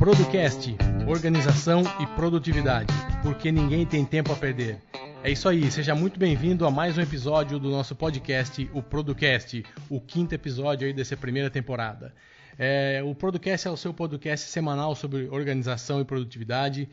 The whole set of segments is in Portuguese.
Producast, organização e produtividade, porque ninguém tem tempo a perder. É isso aí, seja muito bem-vindo a mais um episódio do nosso podcast, o Producast, o 5º episódio aí dessa primeira temporada. O Producast é o seu podcast semanal sobre organização e produtividade,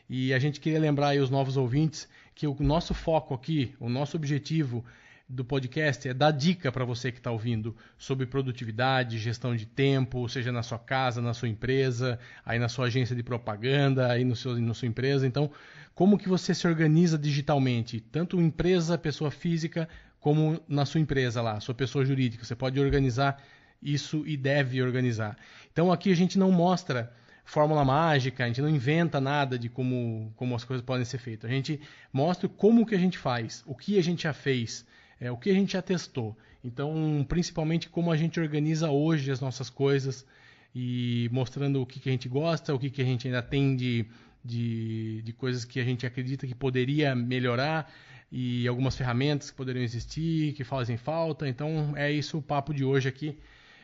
e a gente queria lembrar aí os novos ouvintes que o nosso foco aqui, o nosso objetivo do podcast é dar dica para você que está ouvindo sobre produtividade, gestão de tempo, seja na sua casa, na sua empresa, aí na sua agência de propaganda, aí na sua empresa. Então, como que você se organiza digitalmente, tanto empresa, pessoa física, como na sua empresa lá, sua pessoa jurídica. Você pode organizar isso e deve organizar. Então, aqui a gente não mostra fórmula mágica, a gente não inventa nada de como as coisas podem ser feitas. A gente mostra como que a gente faz, o que a gente já fez, o que a gente já testou. Então, principalmente como a gente organiza hoje as nossas coisas e mostrando o que a gente gosta, o que a gente ainda tem de coisas que a gente acredita que poderia melhorar e algumas ferramentas que poderiam existir, que fazem falta. Então, é isso o papo de hoje aqui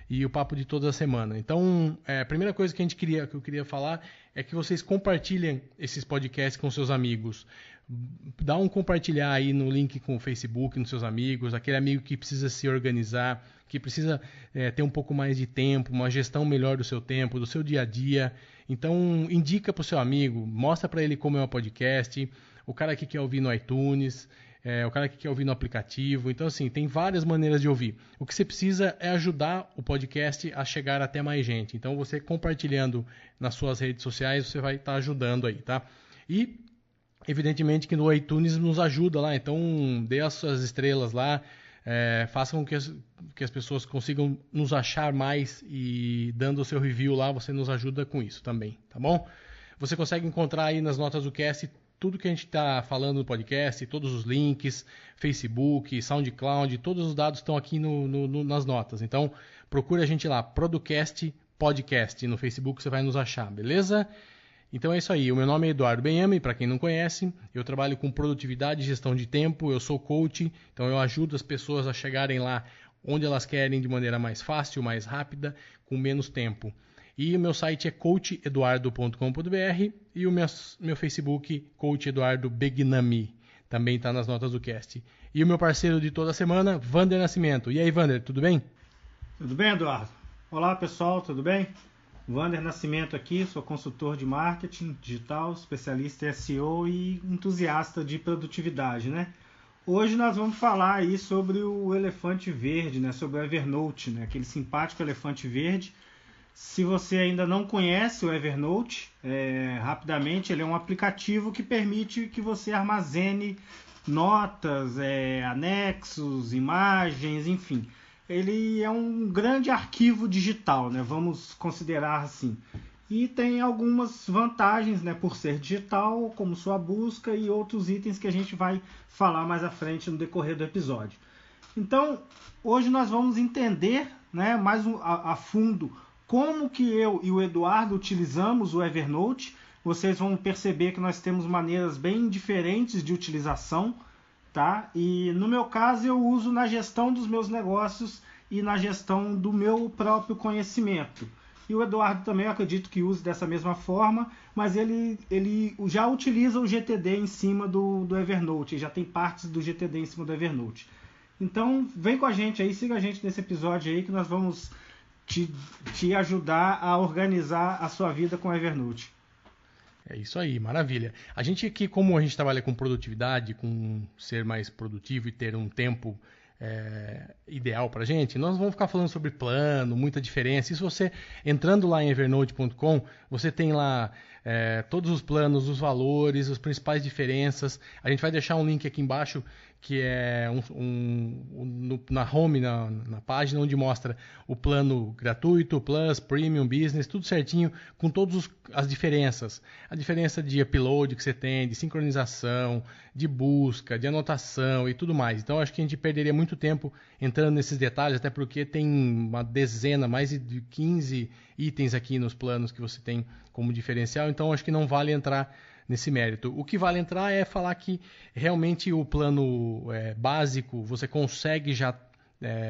e o papo de toda a semana. Então, a primeira coisa que eu queria falar é que vocês compartilhem esses podcasts com seus amigos. Dá um compartilhar aí no link com o Facebook, nos seus amigos, aquele amigo que precisa se organizar, que precisa ter um pouco mais de tempo, uma gestão melhor do seu tempo, do seu dia a dia. Então, indica para o seu amigo, mostra para ele como é o podcast, o cara que quer ouvir no iTunes, o cara que quer ouvir no aplicativo. Então, assim, tem várias maneiras de ouvir. O que você precisa é ajudar o podcast a chegar até mais gente. Então, você compartilhando nas suas redes sociais, você vai estar ajudando aí, tá? E evidentemente que no iTunes nos ajuda lá, então dê as suas estrelas lá, faça com que as pessoas consigam nos achar mais e dando o seu review lá, você nos ajuda com isso também, tá bom? Você consegue encontrar aí nas notas do cast tudo que a gente está falando no podcast, todos os links, Facebook, SoundCloud, todos os dados estão aqui nas notas. Então procure a gente lá, Producast Podcast, no Facebook você vai nos achar, beleza? Então é isso aí, o meu nome é Eduardo Benhame, para quem não conhece, eu trabalho com produtividade e gestão de tempo, eu sou coach, então eu ajudo as pessoas a chegarem lá onde elas querem de maneira mais fácil, mais rápida, com menos tempo. E o meu site é coacheduardo.com.br e o meu Facebook, Coach Eduardo Begnami, também está nas notas do cast. E o meu parceiro de toda semana, Wander Nascimento. E aí, Wander, tudo bem? Tudo bem, Eduardo? Olá, pessoal, tudo bem? Wander Nascimento aqui, sou consultor de marketing digital, especialista em SEO e entusiasta de produtividade, né? Hoje nós vamos falar aí sobre o elefante verde, né? Sobre o Evernote, né? Aquele simpático elefante verde. Se você ainda não conhece o Evernote, rapidamente, ele é um aplicativo que permite que você armazene notas, anexos, imagens, enfim. Ele é um grande arquivo digital, né? Vamos considerar assim. E tem algumas vantagens, né, por ser digital, como sua busca e outros itens que a gente vai falar mais à frente no decorrer do episódio. Então, hoje nós vamos entender, né, mais a fundo como que eu e o Eduardo utilizamos o Evernote. Vocês vão perceber que nós temos maneiras bem diferentes de utilização. Tá? E no meu caso eu uso na gestão dos meus negócios e na gestão do meu próprio conhecimento. E o Eduardo também eu acredito que use dessa mesma forma, mas ele já utiliza o GTD em cima do Evernote, já tem partes do GTD em cima do Evernote. Então vem com a gente aí, siga a gente nesse episódio aí que nós vamos te ajudar a organizar a sua vida com o Evernote. É isso aí, maravilha. A gente aqui, como a gente trabalha com produtividade, com ser mais produtivo e ter um tempo ideal para a gente, nós vamos ficar falando sobre plano, muita diferença. E se você, entrando lá em evernote.com, você tem lá todos os planos, os valores, as principais diferenças. A gente vai deixar um link aqui embaixo que é na home, na página, onde mostra o plano gratuito, Plus, Premium, Business, tudo certinho, com todas as diferenças. A diferença de upload que você tem, de sincronização, de busca, de anotação e tudo mais. Então, acho que a gente perderia muito tempo entrando nesses detalhes, até porque tem uma dezena, mais de 15 itens aqui nos planos que você tem como diferencial. Então, acho que não vale entrar nesse mérito. O que vale entrar é falar que realmente o plano básico você consegue já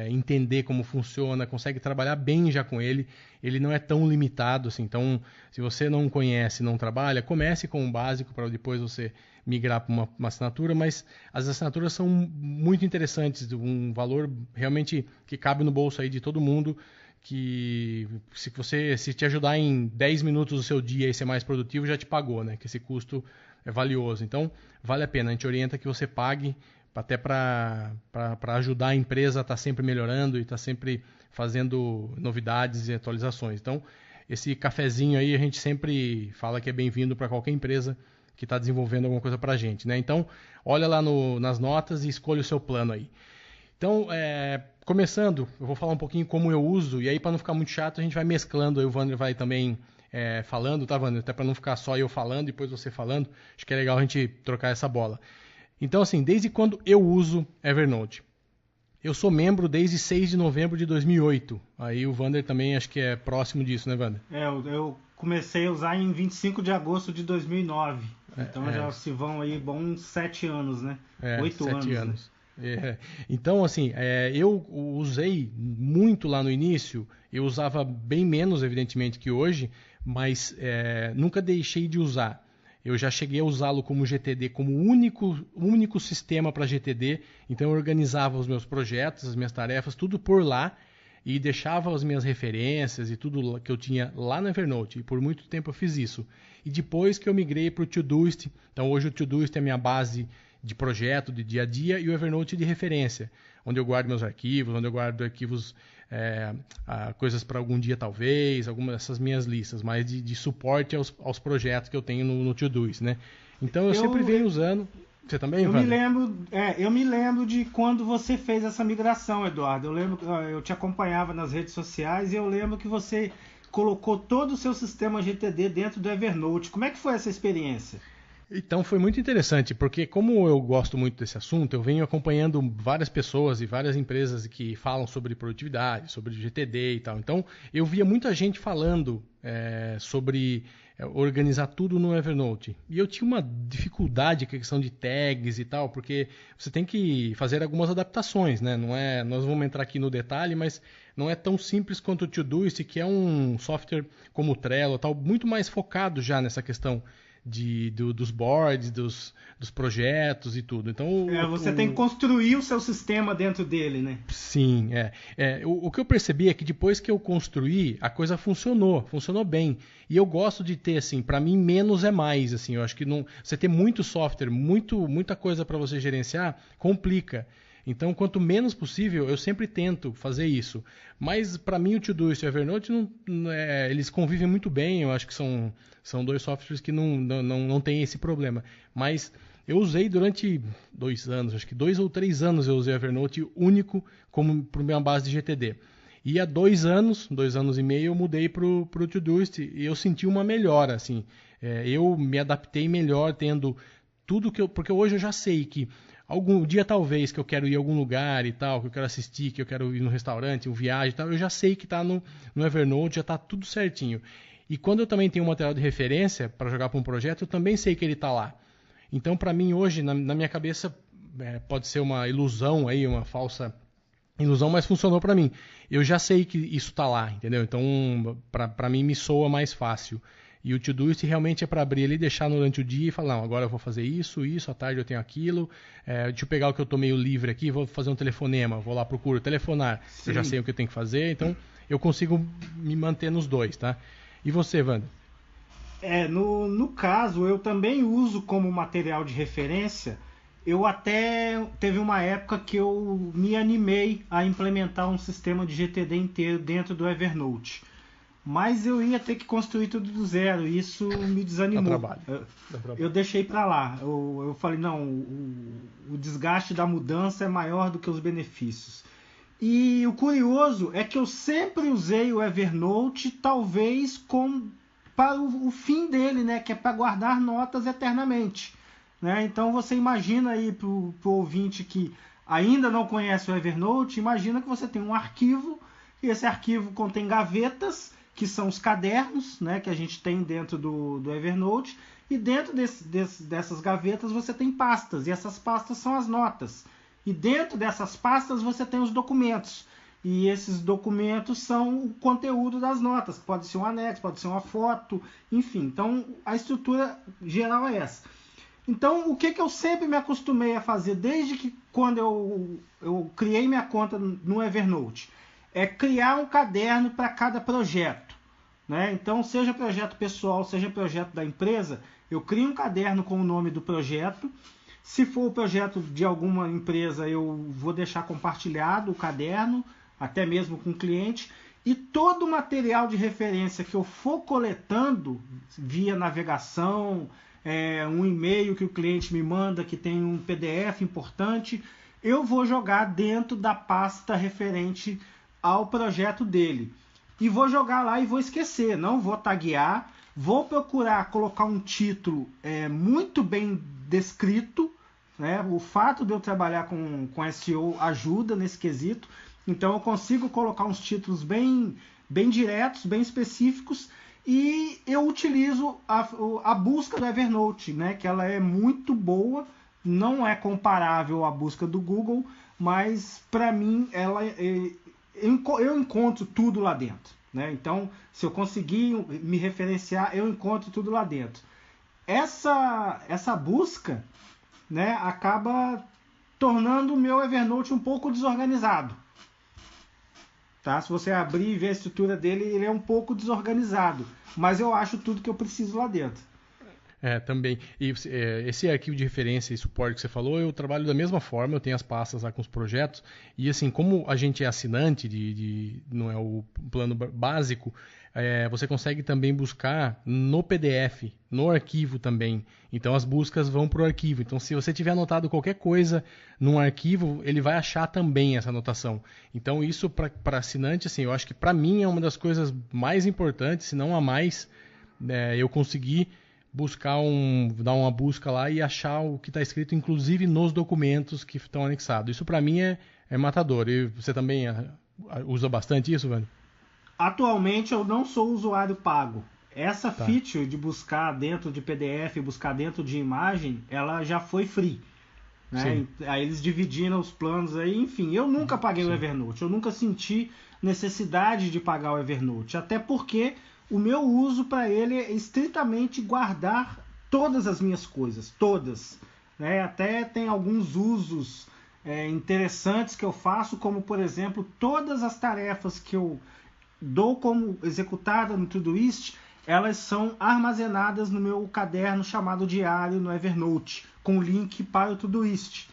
entender como funciona, consegue trabalhar bem já com ele. Ele não é tão limitado assim. Então, se você não conhece, não trabalha, comece com o básico para depois você migrar para uma assinatura, mas as assinaturas são muito interessantes, um valor realmente que cabe no bolso aí de todo mundo, que se te ajudar em 10 minutos do seu dia e ser mais produtivo, já te pagou, né? Que esse custo é valioso. Então, vale a pena. A gente orienta que você pague até para ajudar a empresa a estar sempre melhorando e estar sempre fazendo novidades e atualizações. Então, esse cafezinho aí a gente sempre fala que é bem-vindo para qualquer empresa que está desenvolvendo alguma coisa para a gente, né? Então, olha lá nas notas e escolha o seu plano aí. Então, começando, eu vou falar um pouquinho como eu uso, e aí para não ficar muito chato, a gente vai mesclando, aí o Wander vai também falando, tá, Wander? Até para não ficar só eu falando e depois você falando, acho que é legal a gente trocar essa bola. Então, assim, desde quando eu uso Evernote? Eu sou membro desde 6 de novembro de 2008. Aí o Wander também acho que é próximo disso, né, Wander? Eu comecei a usar em 25 de agosto de 2009. Então já se vão aí bons 7 anos, né? 8 anos. 7 anos. Né? Então, assim, eu usei muito lá no início. Eu usava bem menos, evidentemente, que hoje, mas nunca deixei de usar. Eu já cheguei a usá-lo como GTD, como único sistema para GTD. Então eu organizava os meus projetos, as minhas tarefas, tudo por lá e deixava as minhas referências e tudo que eu tinha lá no Evernote. E por muito tempo eu fiz isso. E depois que eu migrei para o Todoist, então hoje o Todoist é a minha base de projeto, de dia a dia, e o Evernote de referência, onde eu guardo meus arquivos, onde eu guardo arquivos, coisas para algum dia talvez, algumas dessas minhas listas, mais de suporte aos projetos que eu tenho no Todoist, né? Então eu sempre venho usando. Você também, eu me lembro de quando você fez essa migração, Eduardo. Eu lembro, eu te acompanhava nas redes sociais e eu lembro que você colocou todo o seu sistema GTD dentro do Evernote. Como é que foi essa experiência? Então foi muito interessante, porque como eu gosto muito desse assunto, eu venho acompanhando várias pessoas e várias empresas que falam sobre produtividade, sobre GTD e tal. Então eu via muita gente falando sobre organizar tudo no Evernote. E eu tinha uma dificuldade com a questão de tags e tal, porque você tem que fazer algumas adaptações, né? Nós vamos entrar aqui no detalhe, mas não é tão simples quanto o Todoist, que é um software como o Trello, tal, muito mais focado já nessa questão dos boards, dos projetos e tudo. Então, você tem que construir o seu sistema dentro dele, né? Sim, o que eu percebi é que depois que eu construí, a coisa funcionou bem. E eu gosto de ter, assim, para mim, menos é mais. Assim, eu acho que você ter muito software, muita coisa para você gerenciar, complica. Então, quanto menos possível, eu sempre tento fazer isso. Mas, para mim, o Todoist e o Evernote, eles convivem muito bem. Eu acho que são dois softwares que não tem esse problema. Mas eu usei durante 2 anos, acho que 2 ou 3 anos eu usei o Evernote único como para minha base de GTD. E há 2 anos e meio, eu mudei para o Todoist e eu senti uma melhora. Assim. Eu me adaptei melhor tendo tudo porque hoje eu já sei que algum dia talvez que eu quero ir a algum lugar e tal, que eu quero assistir, que eu quero ir no restaurante, uma viagem e tal, eu já sei que está no Evernote, já está tudo certinho. E quando eu também tenho um material de referência para jogar para um projeto, eu também sei que ele está lá. Então, para mim hoje, na minha cabeça, pode ser uma ilusão aí, uma falsa ilusão, mas funcionou para mim. Eu já sei que isso está lá, entendeu? Então, para mim, me soa mais fácil. E o Todoist realmente é para abrir ali, deixar durante o dia e falar, não, agora eu vou fazer isso, à tarde eu tenho aquilo, deixa eu pegar o que eu estou meio livre aqui, vou fazer um telefonema, vou lá, procuro telefonar, Sim. Eu já sei o que eu tenho que fazer, então eu consigo me manter nos dois, tá? E você, Wander? No caso, eu também uso como material de referência. Eu até teve uma época que eu me animei a implementar um sistema de GTD inteiro dentro do Evernote. Mas eu ia ter que construir tudo do zero, e isso me desanimou. Eu deixei para lá. Eu falei, não, o desgaste da mudança é maior do que os benefícios. E o curioso é que eu sempre usei o Evernote, talvez para o fim dele, né, que é para guardar notas eternamente. Né? Então você imagina aí para o ouvinte que ainda não conhece o Evernote, imagina que você tem um arquivo, e esse arquivo contém gavetas, que são os cadernos, né, que a gente tem dentro do Evernote, e dentro dessas gavetas você tem pastas, e essas pastas são as notas. E dentro dessas pastas você tem os documentos. E esses documentos são o conteúdo das notas. Pode ser um anexo, pode ser uma foto, enfim. Então, a estrutura geral é essa. Então, o que eu sempre me acostumei a fazer, desde que quando eu criei minha conta no Evernote, é criar um caderno para cada projeto, né? Então, seja projeto pessoal, seja projeto da empresa, eu crio um caderno com o nome do projeto. Se for o projeto de alguma empresa, eu vou deixar compartilhado o caderno, até mesmo com o cliente. E todo o material de referência que eu for coletando via navegação, um e-mail que o cliente me manda que tem um PDF importante, eu vou jogar dentro da pasta referente ao projeto dele. E vou jogar lá e vou esquecer, não vou taguear, vou procurar colocar um título muito bem descrito, né? O fato de eu trabalhar com SEO ajuda nesse quesito, então eu consigo colocar uns títulos bem diretos, bem específicos, e eu utilizo a busca do Evernote, né? Que ela é muito boa, não é comparável à busca do Google, mas para mim eu encontro tudo lá dentro, né? Então, se eu conseguir me referenciar, eu encontro tudo lá dentro. Essa busca, né, acaba tornando o meu Evernote um pouco desorganizado. Tá? Se você abrir e ver a estrutura dele, ele é um pouco desorganizado, mas eu acho tudo que eu preciso lá dentro. Também. E esse arquivo de referência e suporte que você falou, eu trabalho da mesma forma, eu tenho as pastas lá com os projetos, e assim, como a gente é assinante, não é o plano básico, você consegue também buscar no PDF, no arquivo também. Então as buscas vão para o arquivo. Então se você tiver anotado qualquer coisa num arquivo, ele vai achar também essa anotação. Então isso para assinante, assim, eu acho que para mim é uma das coisas mais importantes, se não a mais, eu conseguir dar uma busca lá e achar o que está escrito, inclusive nos documentos que estão anexados. Isso para mim é matador. E você também usa bastante isso, Wander? Atualmente eu não sou usuário pago. Essa feature de buscar dentro de PDF, buscar dentro de imagem, ela já foi free, né? Aí eles dividiram os planos aí, enfim. Eu nunca paguei o Evernote, eu nunca senti necessidade de pagar o Evernote, até porque o meu uso para ele é estritamente guardar todas as minhas coisas, todas, né? Até tem alguns usos interessantes que eu faço, como por exemplo, todas as tarefas que eu dou como executada no Todoist, elas são armazenadas no meu caderno chamado diário no Evernote, com link para o Todoist.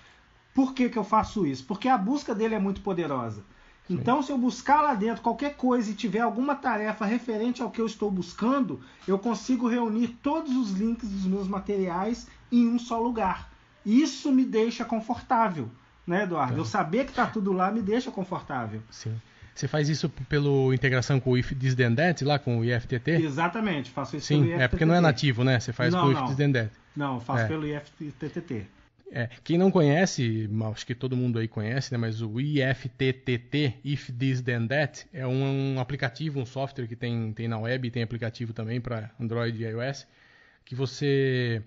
Por que eu faço isso? Porque a busca dele é muito poderosa. Então, se eu buscar lá dentro qualquer coisa e tiver alguma tarefa referente ao que eu estou buscando, eu consigo reunir todos os links dos meus materiais em um só lugar. Isso me deixa confortável, né, Eduardo? Eu saber que está tudo lá me deixa confortável. Sim. Você faz isso pela integração com o If This Then That, lá com o IFTTT? Exatamente, faço isso pelo IFTTT. Porque não é nativo, né? Você faz com o If This Then That. Não, faço pelo IFTTT. Quem não conhece, acho que todo mundo aí conhece, né? Mas o IFTTT, If This Then That, é um aplicativo, um software que tem na web, tem aplicativo também para Android e iOS, que você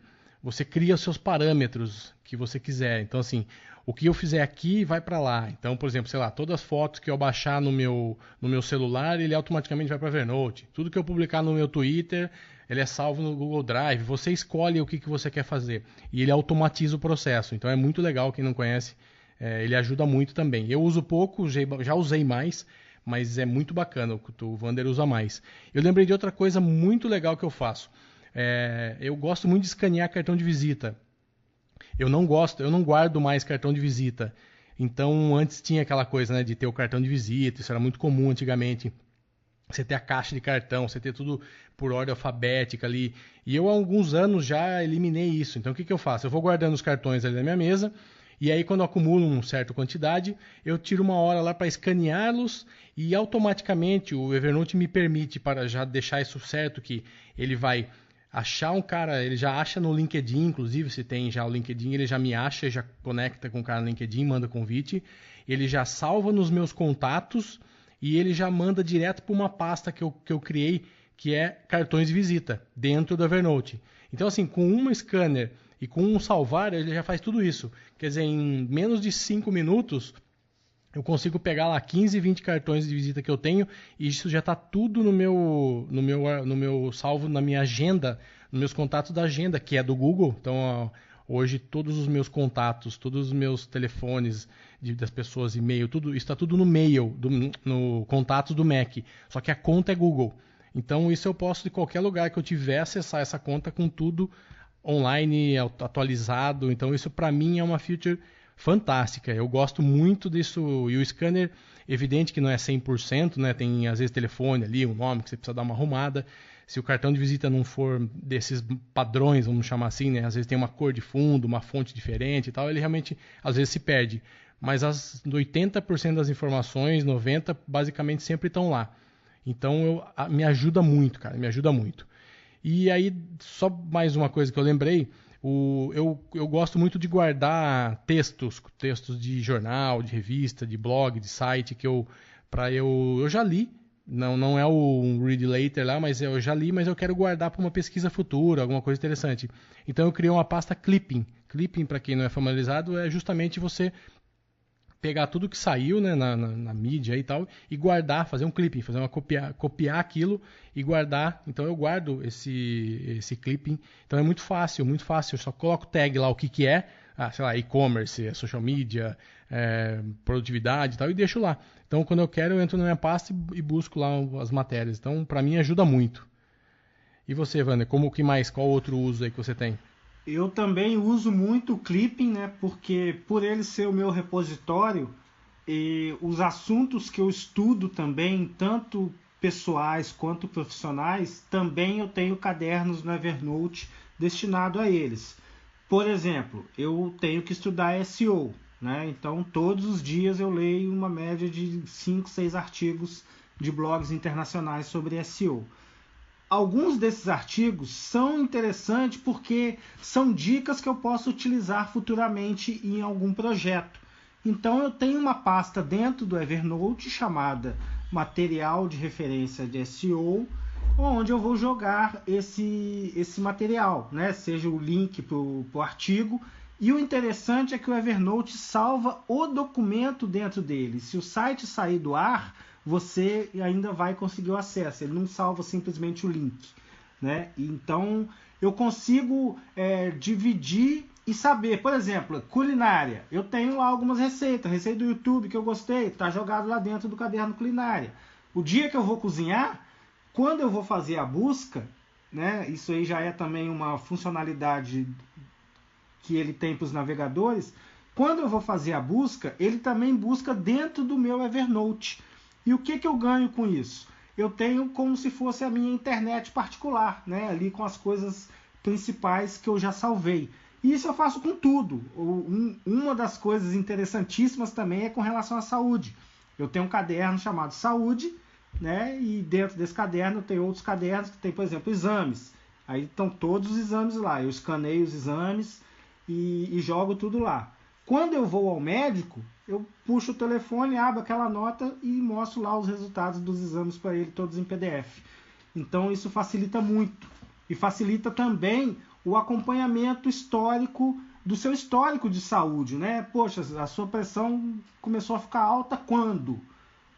cria os seus parâmetros que você quiser. Então, assim, o que eu fizer aqui vai para lá. Então, por exemplo, sei lá, todas as fotos que eu baixar no meu celular, ele automaticamente vai para Evernote. Tudo que eu publicar no meu Twitter, ele é salvo no Google Drive. Você escolhe o que você quer fazer e ele automatiza o processo. Então é muito legal, quem não conhece, ele ajuda muito também. Eu uso pouco, já usei mais, mas é muito bacana, o Wander usa mais. Eu lembrei de outra coisa muito legal que eu faço. Eu gosto muito de escanear cartão de visita. Eu não guardo mais cartão de visita. Então antes tinha aquela coisa, né, de ter o cartão de visita, isso era muito comum antigamente. Você ter a caixa de cartão, você ter tudo por ordem alfabética ali. E eu há alguns anos já eliminei isso. Então o que eu faço? Eu vou guardando os cartões ali na minha mesa, e aí quando eu acumulo uma certa quantidade, eu tiro uma hora lá para escaneá-los, e automaticamente o Evernote me permite, para já deixar isso certo, que ele vai achar um cara, ele já acha no LinkedIn, inclusive se tem já o LinkedIn, ele já me acha, já conecta com o cara no LinkedIn, manda convite, ele já salva nos meus contatos, e ele já manda direto para uma pasta que eu criei, que é cartões de visita, dentro do Evernote. Então, assim, com um scanner, E com um salvar, ele já faz tudo isso. Quer dizer, em menos de 5 minutos, eu consigo pegar lá 15, 20 cartões de visita que eu tenho, e isso já está tudo no meu salvo, na minha agenda, nos meus contatos da agenda, que é do Google. Então, hoje, todos os meus contatos, todos os meus telefones das pessoas, e-mail, tudo isso está tudo no mail, no contatos do Mac. Só que a conta é Google. Então, isso eu posso, de qualquer lugar que eu tiver, acessar essa conta com tudo online, atualizado. Então, isso para mim é uma feature fantástica. Eu gosto muito disso. E o scanner, evidente que não é 100%, né? Tem, às vezes, telefone ali, um nome que você precisa dar uma arrumada. Se o cartão de visita não for desses padrões, vamos chamar assim, né? Às vezes tem uma cor de fundo, uma fonte diferente e tal, ele realmente, às vezes, se perde. Mas 80% das informações, 90%, basicamente sempre estão lá. Então, me ajuda muito, cara, me ajuda muito. E aí, só mais uma coisa que eu lembrei, eu gosto muito de guardar textos de jornal, de revista, de blog, de site, que eu já li. Não é o read later lá, mas eu já li, mas eu quero guardar para uma pesquisa futura, alguma coisa interessante. Então eu criei uma pasta Clipping. Clipping, para quem não é familiarizado, é justamente você pegar tudo que saiu, né, na mídia e tal, e guardar, fazer um clipping, copiar aquilo e guardar. Então eu guardo esse clipping. Então é muito fácil. Eu só coloco tag lá, o que é, sei lá, e-commerce, social media, produtividade e tal, e deixo lá. Então, quando eu quero, eu entro na minha pasta e busco lá as matérias. Então, para mim, ajuda muito. E você, Wander, qual outro uso aí que você tem? Eu também uso muito o Clipping, né? Porque por ele ser o meu repositório, e os assuntos que eu estudo também, tanto pessoais quanto profissionais, também eu tenho cadernos no Evernote destinado a eles. Por exemplo, eu tenho que estudar SEO. Né? Então, todos os dias eu leio uma média de 5, 6 artigos de blogs internacionais sobre SEO. Alguns desses artigos são interessantes porque são dicas que eu posso utilizar futuramente em algum projeto. Então, eu tenho uma pasta dentro do Evernote chamada Material de Referência de SEO, onde eu vou jogar esse material, né? Seja o link para o artigo. E o interessante é que o Evernote salva o documento dentro dele. Se o site sair do ar, você ainda vai conseguir o acesso. Ele não salva simplesmente o link. Né? Então, eu consigo dividir e saber. Por exemplo, culinária. Eu tenho lá algumas receitas. Receita do YouTube que eu gostei. Está jogado lá dentro do caderno culinária. O dia que eu vou cozinhar, quando eu vou fazer a busca, né? Isso aí já é também uma funcionalidade que ele tem para os navegadores. Quando eu vou fazer a busca, ele também busca dentro do meu Evernote. E o que eu ganho com isso? Eu tenho como se fosse a minha internet particular, né? Ali com as coisas principais que eu já salvei. E isso eu faço com tudo. Uma das coisas interessantíssimas também é com relação à saúde. Eu tenho um caderno chamado Saúde, né? E dentro desse caderno eu tenho outros cadernos que tem, por exemplo, exames. Aí estão todos os exames lá. Eu escaneio os exames e jogo tudo lá. Quando eu vou ao médico, eu puxo o telefone, abro aquela nota e mostro lá os resultados dos exames para ele, todos em PDF. Então isso facilita muito. E facilita também o acompanhamento histórico do seu histórico de saúde. Né? Poxa, a sua pressão começou a ficar alta quando?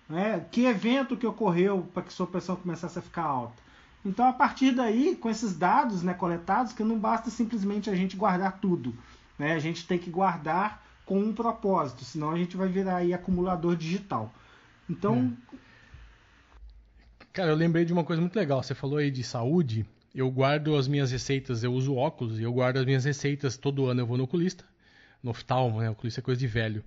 Né? Que evento que ocorreu para que sua pressão começasse a ficar alta? Então, a partir daí, com esses dados, né, coletados, que não basta simplesmente a gente guardar tudo. Né? A gente tem que guardar com um propósito, senão a gente vai virar aí acumulador digital. Então... Cara, eu lembrei de uma coisa muito legal. Você falou aí de saúde. Eu guardo as minhas receitas, eu uso óculos, e eu guardo as minhas receitas todo ano. Eu vou no oculista, no oftalmo, né? Oculista é coisa de velho.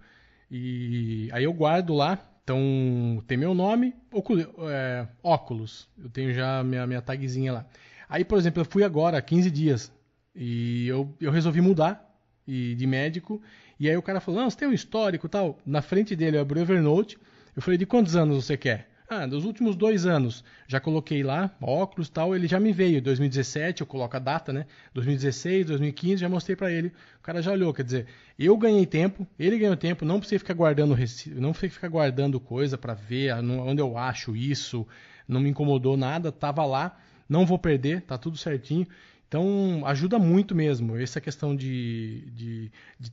E aí eu guardo lá. Então, tem meu nome, óculos. Eu tenho já minha tagzinha lá. Aí, por exemplo, eu fui agora, há 15 dias, e eu resolvi mudar de médico. E aí o cara falou, não, você tem um histórico e tal. Na frente dele eu abri o Evernote. Eu falei, de quantos anos você quer? Dos últimos 2 anos. Já coloquei lá, óculos e tal. Ele já me veio. 2017, eu coloco a data, né? 2016, 2015, já mostrei pra ele. O cara já olhou. Quer dizer, eu ganhei tempo, ele ganhou tempo. Não precisei ficar guardando não precisei ficar guardando coisa pra ver onde eu acho isso. Não me incomodou nada. Tava lá. Não vou perder. Tá tudo certinho. Então, ajuda muito mesmo. Essa questão de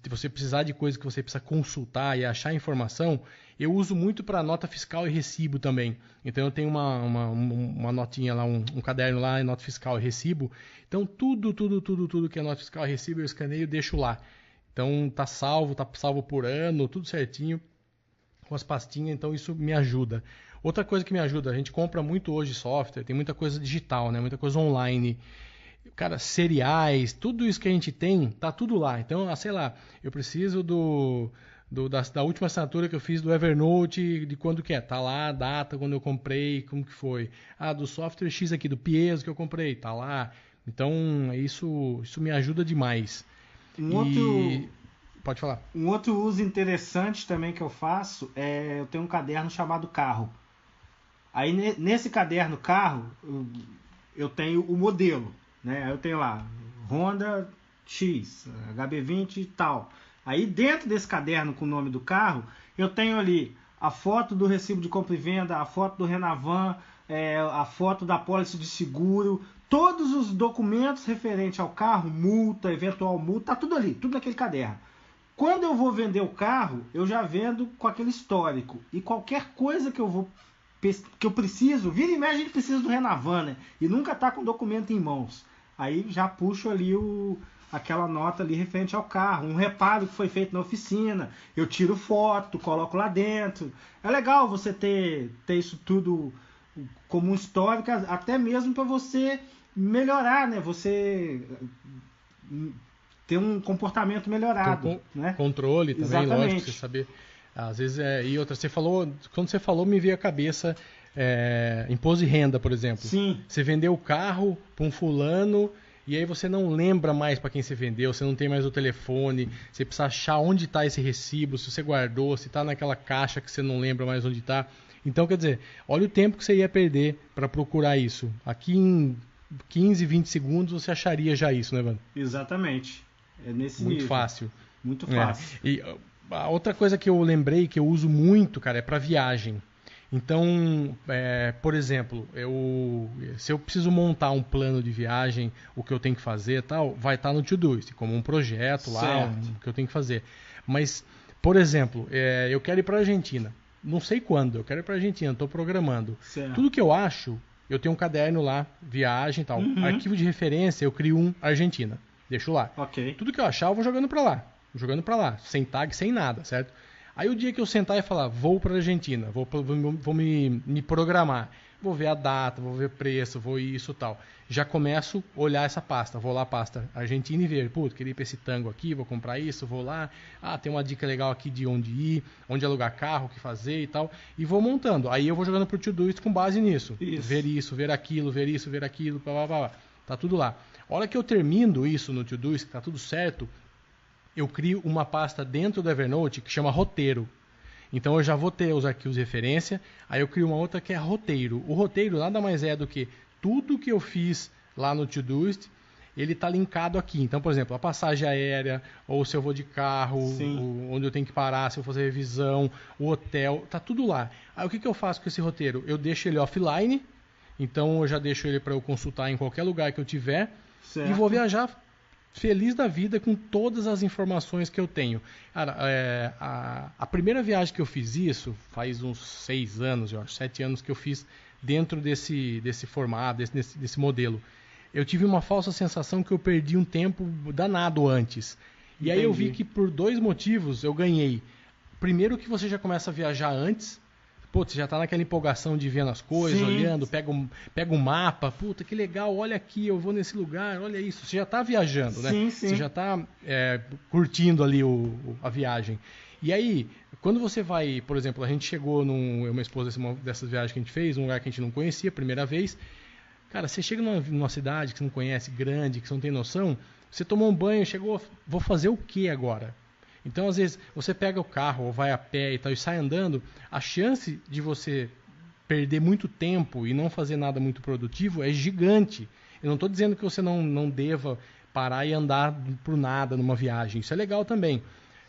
você precisar de coisas que você precisa consultar e achar informação, eu uso muito para nota fiscal e recibo também. Então, eu tenho uma notinha lá, um caderno lá, nota fiscal e recibo. Então, tudo que é nota fiscal e recibo, eu escaneio e deixo lá. Então, tá salvo por ano, tudo certinho, com as pastinhas. Então, isso me ajuda. Outra coisa que me ajuda, a gente compra muito hoje software, tem muita coisa digital, né? Muita coisa online. Cara, cereais, tudo isso que a gente tem, tá tudo lá. Então, sei lá, eu preciso da última assinatura que eu fiz do Evernote, de quando que é. Tá lá a data, quando eu comprei, como que foi. Do software X aqui, do Piezo que eu comprei, tá lá. Então, isso me ajuda demais. Pode falar. Um outro uso interessante também que eu faço eu tenho um caderno chamado Carro. Aí nesse caderno Carro, eu tenho o modelo. Né? Eu tenho lá Honda X, HB20 e tal. Aí dentro desse caderno com o nome do carro, eu tenho ali a foto do recibo de compra e venda, a foto do Renavan, a foto da pólice de seguro, todos os documentos referentes ao carro, multa, eventual multa, tá tudo ali, tudo naquele caderno. Quando eu vou vender o carro, eu já vendo com aquele histórico. E qualquer coisa que eu preciso, vira e mexe, a gente precisa do Renavan, né? E nunca tá com o documento em mãos. Aí já puxo ali aquela nota ali referente ao carro, um reparo que foi feito na oficina, eu tiro foto, coloco lá dentro. É legal você ter isso tudo como um histórico, até mesmo para você melhorar, né? Você ter um comportamento melhorado, né? Controle também, exatamente. Lógico, você saber. Às vezes e outra, quando você falou, me veio a cabeça imposto de renda, por exemplo. Sim. Você vendeu o carro para um fulano e aí você não lembra mais para quem você vendeu, você não tem mais o telefone, você precisa achar onde está esse recibo, se você guardou, se está naquela caixa que você não lembra mais onde está. Então, quer dizer, olha o tempo que você ia perder para procurar isso. Aqui em 15, 20 segundos você acharia já isso, né, Evandro? Exatamente. É nesse Muito nível. fácil. Muito fácil. E a outra coisa que eu lembrei, que eu uso muito, cara, é para viagem. Então, por exemplo, se eu preciso montar um plano de viagem, o que eu tenho que fazer tal, vai estar no Todoist, como um projeto lá, que eu tenho que fazer. Mas, por exemplo, eu quero ir para a Argentina. Não sei quando, eu quero ir para a Argentina, estou programando. Certo. Tudo que eu acho, eu tenho um caderno lá, viagem e tal. Uhum. Arquivo de referência, eu crio um Argentina. Deixo lá. Ok. Tudo que eu achar, eu vou jogando para lá. Sem tag, sem nada, certo? Aí o dia que eu sentar e falar, vou para a Argentina, vou me programar, vou ver a data, vou ver preço, vou isso e tal. Já começo a olhar essa pasta, vou lá pasta Argentina e ver, putz, queria ir para esse tango aqui, vou comprar isso, vou lá, tem uma dica legal aqui de onde ir, onde alugar carro, o que fazer e tal, e vou montando. Aí eu vou jogando pro Todoist com base nisso. Ver isso, ver aquilo, blá, blá, blá. Tá tudo lá. A hora que eu termino isso no Todoist, que tá tudo certo, eu crio uma pasta dentro do Evernote que chama roteiro. Então eu já vou ter os arquivos de referência, aí eu crio uma outra que é roteiro. O roteiro nada mais é do que tudo que eu fiz lá no Todoist, ele está linkado aqui. Então, por exemplo, a passagem aérea, ou se eu vou de carro, onde eu tenho que parar, se eu fazer revisão, o hotel, tá tudo lá. Aí o que eu faço com esse roteiro? Eu deixo ele offline, então eu já deixo ele para eu consultar em qualquer lugar que eu tiver, certo. E vou viajar feliz da vida com todas as informações que eu tenho. Cara, a primeira viagem que eu fiz isso, faz uns 6 anos, eu acho, 7 anos que eu fiz dentro desse formato, desse modelo. Eu tive uma falsa sensação que eu perdi um tempo danado antes. E aí eu vi que por 2 motivos eu ganhei. Primeiro que você já começa a viajar antes. Pô, você já está naquela empolgação de vendo as coisas, olhando, pega um mapa, puta, que legal, olha aqui, eu vou nesse lugar, olha isso. Você já está viajando, né? Sim. Você já está curtindo ali a viagem. E aí, quando você vai, por exemplo, a gente chegou eu e minha esposa dessas viagens que a gente fez, um lugar que a gente não conhecia, primeira vez. Cara, você chega numa cidade que você não conhece, grande, que você não tem noção, você tomou um banho, chegou, vou fazer o que agora? Então, às vezes, você pega o carro ou vai a pé e tal e sai andando, a chance de você perder muito tempo e não fazer nada muito produtivo é gigante. Eu não estou dizendo que você não deva parar e andar por nada numa viagem. Isso é legal também.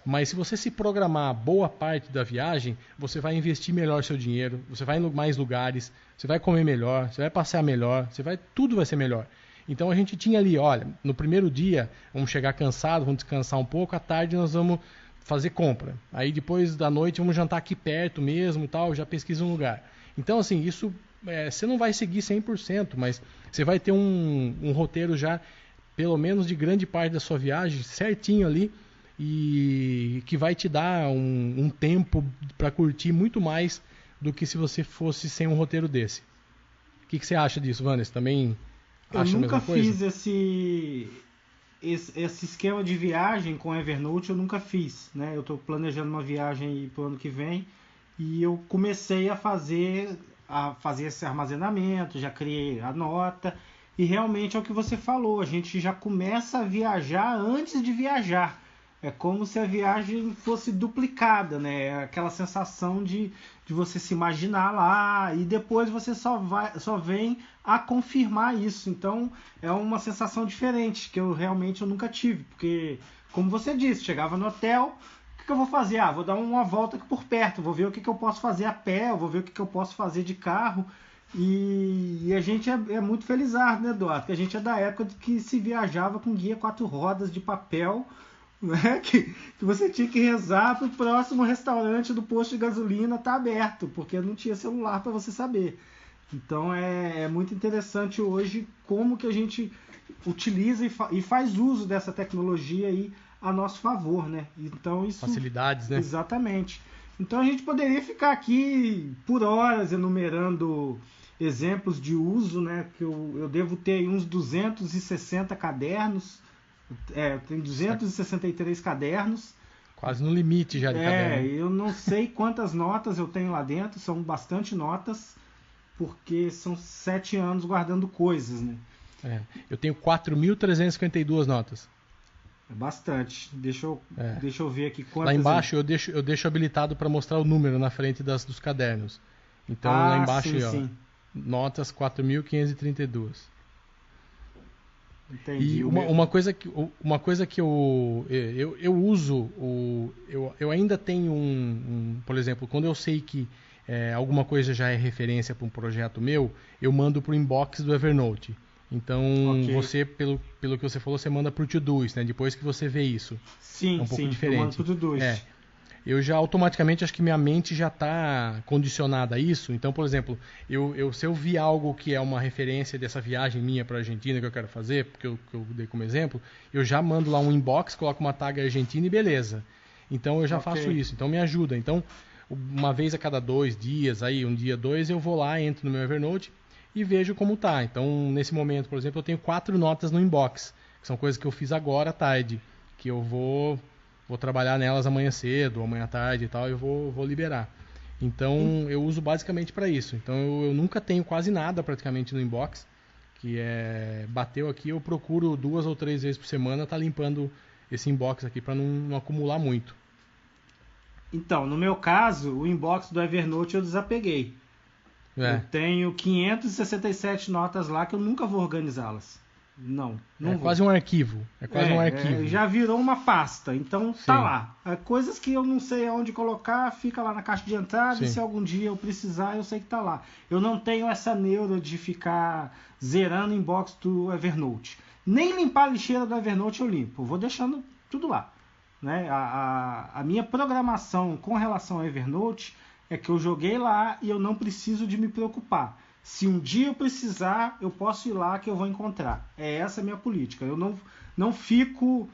Mas se você se programar boa parte da viagem, você vai investir melhor seu dinheiro, você vai em mais lugares, você vai comer melhor, você vai passear melhor, tudo vai ser melhor. Então a gente tinha ali, olha, no primeiro dia vamos chegar cansado, vamos descansar um pouco, à tarde nós vamos fazer compra. Aí depois da noite vamos jantar aqui perto mesmo e tal, já pesquisa um lugar. Então assim, isso você não vai seguir 100%, mas você vai ter um roteiro já, pelo menos de grande parte da sua viagem, certinho ali, e que vai te dar um tempo para curtir muito mais do que se você fosse sem um roteiro desse. O que você acha disso, Vanessa? Também acha a mesma coisa? Eu nunca fiz esse esquema de viagem com Evernote, eu nunca fiz, né? Eu estou planejando uma viagem para o ano que vem e eu comecei a fazer esse armazenamento, já criei a nota e realmente é o que você falou, a gente já começa a viajar antes de viajar. É como se a viagem fosse duplicada, né? Aquela sensação de você se imaginar lá e depois você só vem a confirmar isso. Então é uma sensação diferente que eu realmente nunca tive, porque como você disse, chegava no hotel, o que eu vou fazer? Vou dar uma volta aqui por perto, vou ver o que eu posso fazer a pé, vou ver o que eu posso fazer de carro. E a gente é muito felizardo, né, Eduardo? Porque a gente é da época de que se viajava com guia 4 rodas de papel, né? Que você tinha que rezar para o próximo restaurante do posto de gasolina estar aberto, porque não tinha celular para você saber. Então é muito interessante hoje como que a gente utiliza e faz uso dessa tecnologia aí a nosso favor, né? Então isso, facilidades, né? Exatamente. Então a gente poderia ficar aqui por horas enumerando exemplos de uso, né? Que eu devo ter uns 260 cadernos. Eu tenho 263 cadernos. Quase no limite já de caderno. Eu não sei quantas notas eu tenho lá dentro, são bastante notas, porque são 7 anos guardando coisas, né? Eu tenho 4.352 notas. É bastante. Deixa eu ver aqui quantas. Lá embaixo eu deixo habilitado para mostrar o número na frente dos cadernos. Então lá embaixo, sim. Notas 4.532. Entendi. E uma coisa que eu uso, eu ainda tenho por exemplo, quando eu sei que alguma coisa já é referência para um projeto meu, eu mando para o inbox do Evernote. Então, você, pelo que você falou, você manda para o Todoist, né? Depois que você vê isso. Sim, é um pouco diferente. Eu mando para o Todoist. Eu já automaticamente acho que minha mente já está condicionada a isso. Então, por exemplo, se eu vi algo que é uma referência dessa viagem minha para a Argentina que eu quero fazer, porque eu dei como exemplo, eu já mando lá um inbox, coloco uma tag Argentina e beleza. Então eu já faço isso. Então me ajuda. Então, uma vez a cada 2 dias, aí um dia 2, eu vou lá, entro no meu Evernote e vejo como tá. Então, nesse momento, por exemplo, eu tenho 4 notas no inbox, que são coisas que eu fiz agora à tarde, que eu vou trabalhar nelas amanhã cedo, amanhã à tarde e tal, e vou liberar. Então, eu uso basicamente para isso. Então, eu nunca tenho quase nada praticamente no inbox, que bateu aqui, eu procuro 2 ou 3 vezes por semana estar limpando esse inbox aqui para não acumular muito. Então, no meu caso, o inbox do Evernote eu desapeguei. Eu tenho 567 notas lá que eu nunca vou organizá-las. Não vou. Quase um arquivo. Um arquivo. Já virou uma pasta, então tá lá. Coisas que eu não sei aonde colocar, fica lá na caixa de entrada. E se algum dia eu precisar, eu sei que tá lá. Eu não tenho essa neura de ficar zerando inbox do Evernote. Nem limpar a lixeira do Evernote eu limpo. Eu vou deixando tudo lá. Né? A minha programação com relação ao Evernote é que eu joguei lá e eu não preciso de me preocupar. Se um dia eu precisar, eu posso ir lá que eu vou encontrar. Essa a minha política. Eu não fico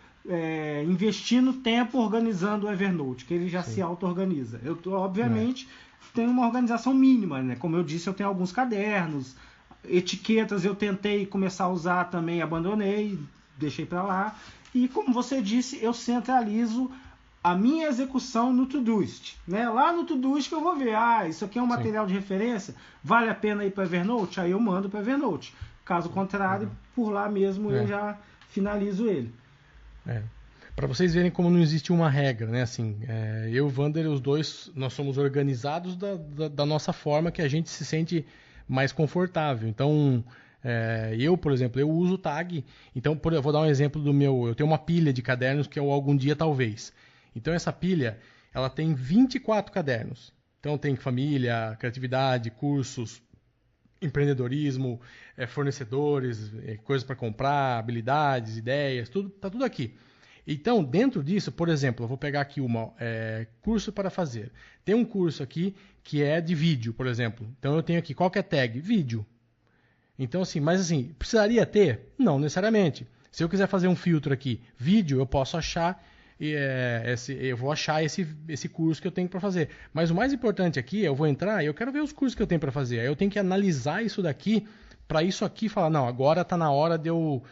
investindo tempo organizando o Evernote, que ele já se auto-organiza. Eu, obviamente, tenho uma organização mínima, né? Como eu disse, eu tenho alguns cadernos, etiquetas eu tentei começar a usar também, abandonei, deixei para lá. E como você disse, eu centralizo a minha execução no Todoist, né? Lá no Todoist que eu vou ver, isso aqui é um material de referência, vale a pena ir para Evernote? Aí eu mando para Evernote. Caso contrário, por lá mesmo eu já finalizo ele. Para vocês verem como não existe uma regra, né? Assim, eu e o Wander, os dois, nós somos organizados da nossa forma que a gente se sente mais confortável. Então, eu, por exemplo, eu uso tag. Então, eu vou dar um exemplo do meu. Eu tenho uma pilha de cadernos que é o Algum Dia Talvez. Então essa pilha, ela tem 24 cadernos. Então tem família, criatividade, cursos, empreendedorismo, fornecedores, coisas para comprar, habilidades, ideias, tudo, tá tudo aqui. Então, dentro disso, por exemplo, eu vou pegar aqui curso para fazer. Tem um curso aqui que é de vídeo, por exemplo. Então, eu tenho aqui, qual que é a tag? Vídeo. Então, assim, mas assim, precisaria ter? Não necessariamente. Se eu quiser fazer um filtro aqui, vídeo, eu posso achar, eu vou achar esse curso que eu tenho para fazer. Mas o mais importante aqui, eu vou entrar e eu quero ver os cursos que eu tenho para fazer. Aí eu tenho que analisar isso daqui, para isso aqui falar, não, agora está na hora de eu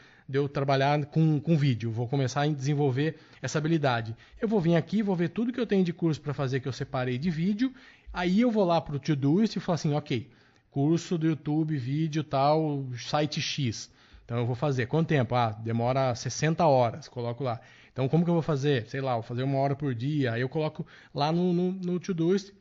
trabalhar com vídeo, vou começar a desenvolver essa habilidade. Eu vou vir aqui, vou ver tudo que eu tenho de curso para fazer que eu separei de vídeo, aí eu vou lá para o Todoist e falo assim, ok, curso do YouTube, vídeo tal, site X. Então eu vou fazer. Quanto tempo? Demora 60 horas, coloco lá. Então como que eu vou fazer? Sei lá, vou fazer 1 hora por dia, aí eu coloco lá no Todoist,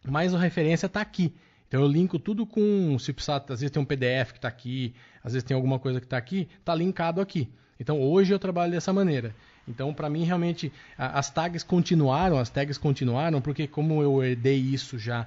mas a referência está aqui. Então eu linko tudo com, se precisar, às vezes tem um PDF que está aqui, às vezes tem alguma coisa que está aqui, está linkado aqui. Então hoje eu trabalho dessa maneira. Então para mim realmente as tags continuaram, porque como eu herdei isso já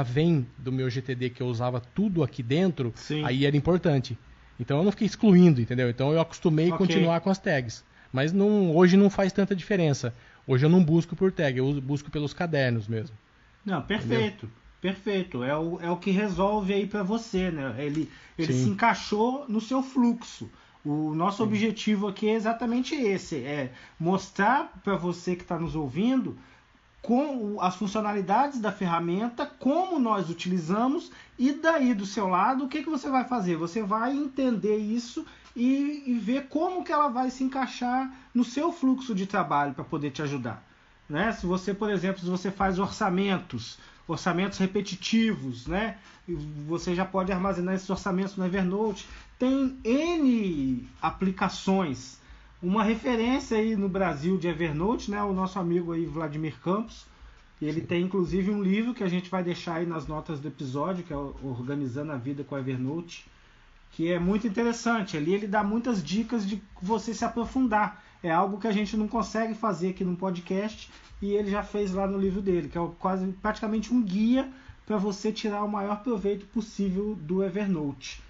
vem do meu GTD que eu usava tudo aqui dentro, Sim. Aí era importante. Então eu não fiquei excluindo, entendeu? Então eu acostumei a continuar com as tags. Mas hoje não faz tanta diferença. Hoje eu não busco por tag, eu busco pelos cadernos mesmo. Não, perfeito. Entendeu? Perfeito, é o que resolve aí para você, né? Ele se encaixou no seu fluxo. O nosso objetivo aqui é exatamente esse, é mostrar para você que está nos ouvindo com as funcionalidades da ferramenta, como nós utilizamos, e daí do seu lado, o que você vai fazer? Você vai entender isso e ver como que ela vai se encaixar no seu fluxo de trabalho para poder te ajudar. Né? Se você, por exemplo, faz orçamentos repetitivos, né? Você já pode armazenar esses orçamentos no Evernote. Tem N aplicações. Uma referência aí no Brasil de Evernote, né? O nosso amigo aí, Vladimir Campos. Ele tem inclusive um livro que a gente vai deixar aí nas notas do episódio, que é Organizando a Vida com Evernote, que é muito interessante. Ali ele dá muitas dicas de você se aprofundar. É algo que a gente não consegue fazer aqui no podcast, e ele já fez lá no livro dele, que é praticamente um guia para você tirar o maior proveito possível do Evernote.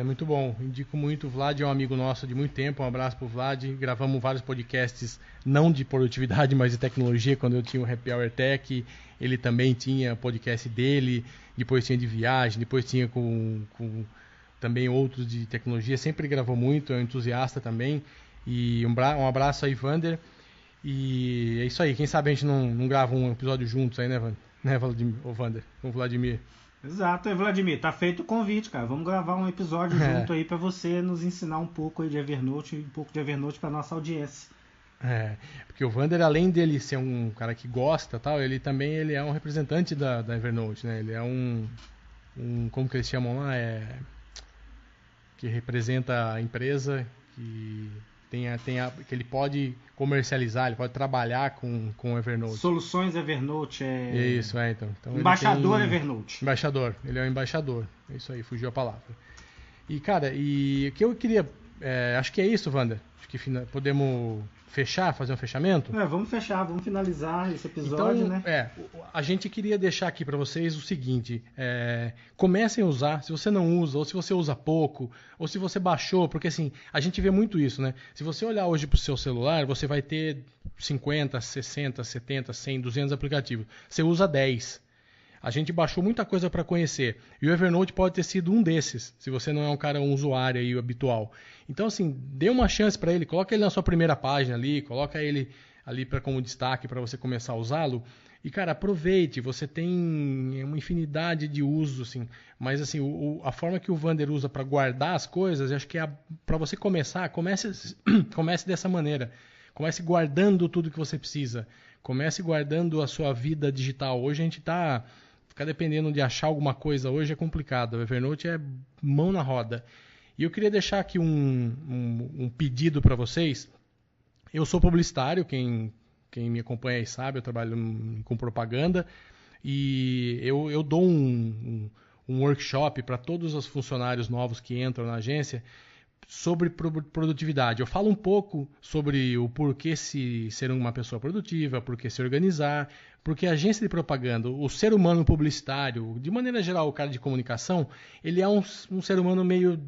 Muito bom, indico muito. O Vlad é um amigo nosso de muito tempo, um abraço pro Vlad. Gravamos vários podcasts, não de produtividade, mas de tecnologia, quando eu tinha o Happy Hour Tech. Ele também tinha podcast dele, depois tinha de viagem, depois tinha com também outros de tecnologia. Sempre gravou muito, é um entusiasta também. E um abraço aí, Vander. E é isso aí, quem sabe a gente não grava um episódio juntos aí, né, Vander? Com o Vladimir. Exato, Vladimir, tá feito o convite, cara. Vamos gravar um episódio junto aí para você nos ensinar um pouco aí de Evernote, um pouco de Evernote para nossa audiência. Porque o Vander, além dele ser um cara que gosta, tal, ele é um representante da Evernote, né? Ele é um como que eles chamam lá, que representa a empresa, que que ele pode comercializar, ele pode trabalhar com o Evernote. Soluções Evernote Isso, então embaixador Evernote. Embaixador, ele é um embaixador. É isso aí, fugiu a palavra. E, cara, o que eu queria... acho que é isso, Wander. Acho que podemos fazer um fechamento? Vamos fechar, vamos finalizar esse episódio, então, né? A gente queria deixar aqui para vocês o seguinte, comecem a usar, se você não usa, ou se você usa pouco, ou se você baixou, porque assim, a gente vê muito isso, né? Se você olhar hoje para o seu celular, você vai ter 50, 60, 70, 100, 200 aplicativos. Você usa 10. A gente baixou muita coisa para conhecer. E o Evernote pode ter sido um desses, se você não é um usuário aí habitual. Então, assim, dê uma chance para ele, coloca ele na sua primeira página ali, coloca ele ali como destaque para você começar a usá-lo. E, cara, aproveite, você tem uma infinidade de usos, assim. Mas, assim, a forma que o Vander usa para guardar as coisas, eu acho que para você começar, comece dessa maneira. Comece guardando tudo que você precisa. Comece guardando a sua vida digital. Hoje a gente ficar dependendo de achar alguma coisa hoje é complicado. O Evernote é mão na roda. E eu queria deixar aqui um pedido para vocês. Eu sou publicitário, quem me acompanha aí sabe, eu trabalho com propaganda. E eu dou um workshop para todos os funcionários novos que entram na agência, sobre produtividade. Eu falo um pouco sobre o porquê ser uma pessoa produtiva, porquê se organizar, porque a agência de propaganda, o ser humano publicitário, de maneira geral, o cara de comunicação, ele é um ser humano meio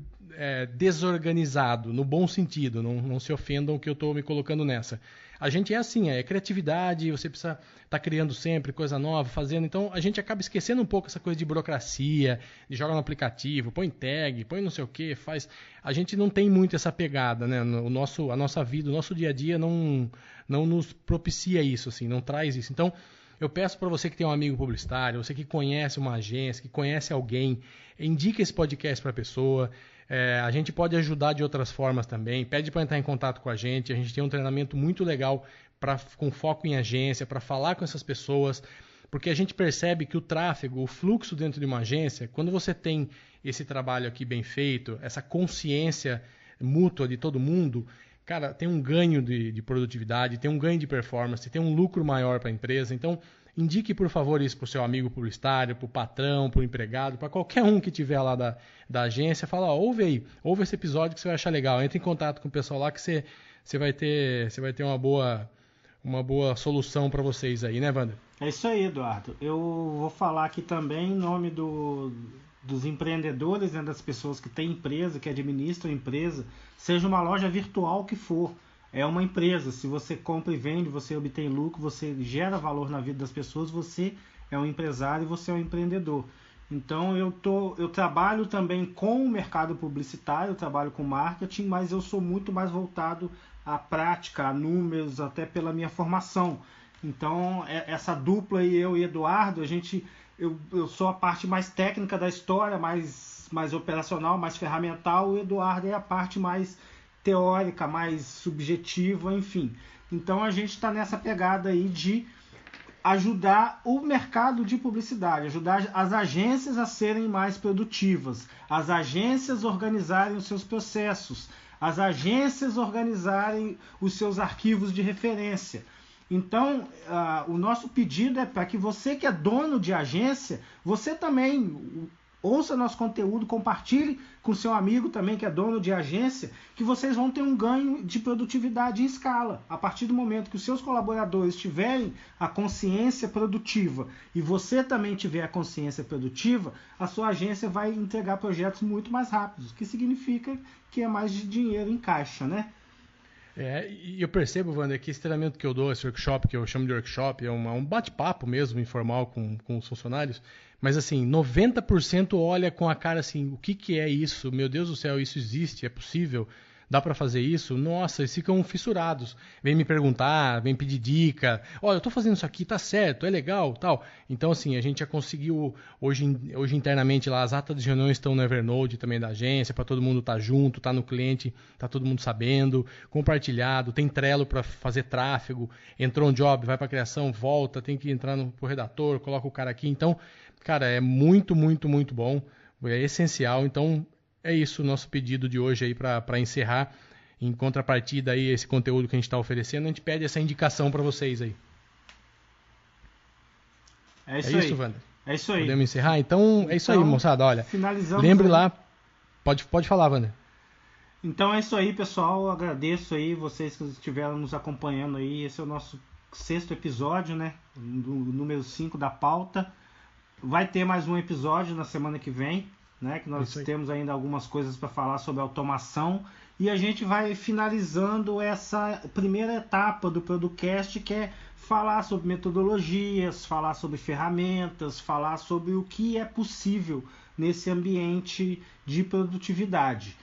desorganizado, no bom sentido, não se ofendam que eu estou me colocando nessa. A gente é assim, é criatividade, você precisa estar criando sempre coisa nova, fazendo, então a gente acaba esquecendo um pouco essa coisa de burocracia, de jogar no aplicativo, põe tag, põe não sei o que, faz. A gente não tem muito essa pegada, né? A nossa vida, o nosso dia a dia não nos propicia isso, assim, não traz isso. Então, eu peço para você que tem um amigo publicitário, você que conhece uma agência, que conhece alguém, indique esse podcast para a pessoa. A gente pode ajudar de outras formas também. Pede para entrar em contato com a gente. A gente tem um treinamento muito legal com foco em agência, para falar com essas pessoas, porque a gente percebe que o tráfego, o fluxo dentro de uma agência, quando você tem esse trabalho aqui bem feito, essa consciência mútua de todo mundo, cara, tem um ganho de produtividade, tem um ganho de performance, tem um lucro maior para a empresa. Então, indique, por favor, isso para o seu amigo publicitário, para o patrão, para o empregado, para qualquer um que tiver lá da agência. Fala, ouve esse episódio que você vai achar legal. Entre em contato com o pessoal lá que você vai ter uma boa solução para vocês aí, né, Wander? É isso aí, Eduardo. Eu vou falar aqui também em nome dos empreendedores, né, das pessoas que têm empresa, que administram empresa, seja uma loja virtual que for. É uma empresa, se você compra e vende, você obtém lucro, você gera valor na vida das pessoas, você é um empresário e você é um empreendedor. Então eu trabalho também com o mercado publicitário, eu trabalho com marketing, mas eu sou muito mais voltado à prática, a números, até pela minha formação. Então essa dupla aí, eu e Eduardo, eu sou a parte mais técnica da história, mais operacional, mais ferramental, o Eduardo é a parte mais teórica, mais subjetiva, enfim. Então a gente está nessa pegada aí de ajudar o mercado de publicidade, ajudar as agências a serem mais produtivas, as agências organizarem os seus processos, as agências organizarem os seus arquivos de referência. Então, o nosso pedido é para que você que é dono de agência, você também ouça nosso conteúdo, compartilhe com seu amigo também que é dono de agência, que vocês vão ter um ganho de produtividade em escala. A partir do momento que os seus colaboradores tiverem a consciência produtiva e você também tiver a consciência produtiva, a sua agência vai entregar projetos muito mais rápidos, o que significa que é mais de dinheiro em caixa, né? E eu percebo, Wander, que esse treinamento que eu dou, esse workshop, que eu chamo de workshop, é um bate-papo mesmo, informal com os funcionários, mas assim, 90% olha com a cara assim, o que é isso? Meu Deus do céu, isso existe? É possível? Dá para fazer isso? Nossa, eles ficam fissurados. Vem me perguntar, vem pedir dica. Olha, eu estou fazendo isso aqui, tá certo, é legal, tal. Então, assim, a gente já conseguiu, hoje internamente lá, as atas de reuniões estão no Evernote também da agência, para todo mundo estar junto, tá no cliente, tá todo mundo sabendo, compartilhado, tem Trello para fazer tráfego, entrou um job, vai para criação, volta, tem que entrar pro redator, coloca o cara aqui. Então, cara, é muito, muito, muito bom, é essencial. Então, é isso o nosso pedido de hoje aí para encerrar. Em contrapartida aí esse conteúdo que a gente está oferecendo, a gente pede essa indicação para vocês aí. É isso, Wander? É isso aí. Podemos encerrar? Então é isso aí, moçada. Olha, aí. lembre lá. Pode falar, Wander. Então é isso aí, pessoal. Eu agradeço aí vocês que estiveram nos acompanhando aí. Esse é o nosso 6º episódio, né? Do número 5 da pauta. Vai ter mais um episódio na semana que vem, né, que nós temos ainda algumas coisas para falar sobre automação, e a gente vai finalizando essa primeira etapa do Producast, que é falar sobre metodologias, falar sobre ferramentas, falar sobre o que é possível nesse ambiente de produtividade.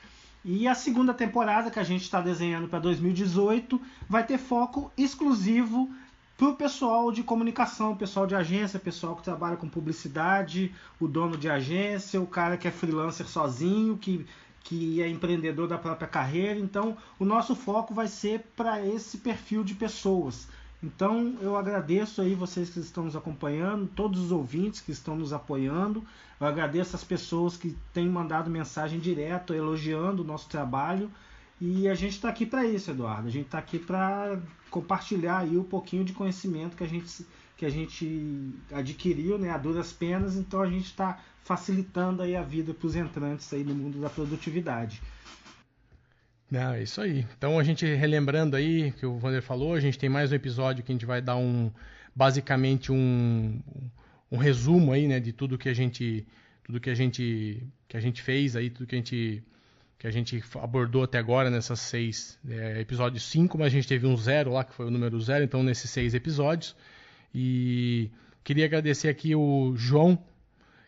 E a segunda temporada, que a gente está desenhando para 2018, vai ter foco exclusivo para o pessoal de comunicação, pessoal de agência, pessoal que trabalha com publicidade, o dono de agência, o cara que é freelancer sozinho, que é empreendedor da própria carreira. Então, o nosso foco vai ser para esse perfil de pessoas. Então, eu agradeço aí vocês que estão nos acompanhando, todos os ouvintes que estão nos apoiando. Eu agradeço as pessoas que têm mandado mensagem direto, elogiando o nosso trabalho. E a gente está aqui para isso, Eduardo. A gente está aqui para compartilhar aí um pouquinho de conhecimento que a gente adquiriu, né, a duras penas. Então a gente está facilitando aí a vida para os entrantes aí no mundo da produtividade. Não, é isso aí. Então a gente relembrando aí que o Wander falou, a gente tem mais um episódio que a gente vai dar basicamente um resumo aí, né, de tudo que a gente fez aí, tudo que a gente abordou até agora nessas 6 episódios 5, mas a gente teve um 0 lá, que foi o número 0, então nesses 6 episódios. E queria agradecer aqui o João,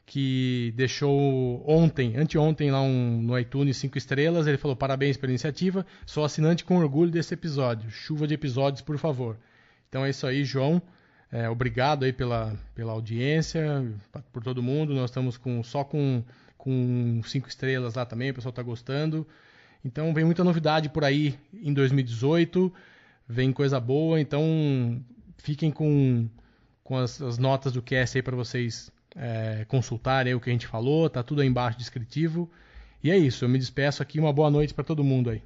que deixou anteontem lá no iTunes 5 estrelas. Ele falou: parabéns pela iniciativa, sou assinante com orgulho desse episódio, chuva de episódios, por favor. Então é isso aí, João. Obrigado aí pela audiência, por todo mundo. Nós estamos só com 5 estrelas lá também, o pessoal está gostando. Então vem muita novidade por aí em 2018, vem coisa boa, então fiquem com as notas do cast aí para vocês consultarem aí o que a gente falou, tá tudo aí embaixo descritivo. E é isso, eu me despeço aqui, uma boa noite para todo mundo aí.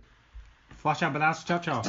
Forte abraço, tchau, tchau.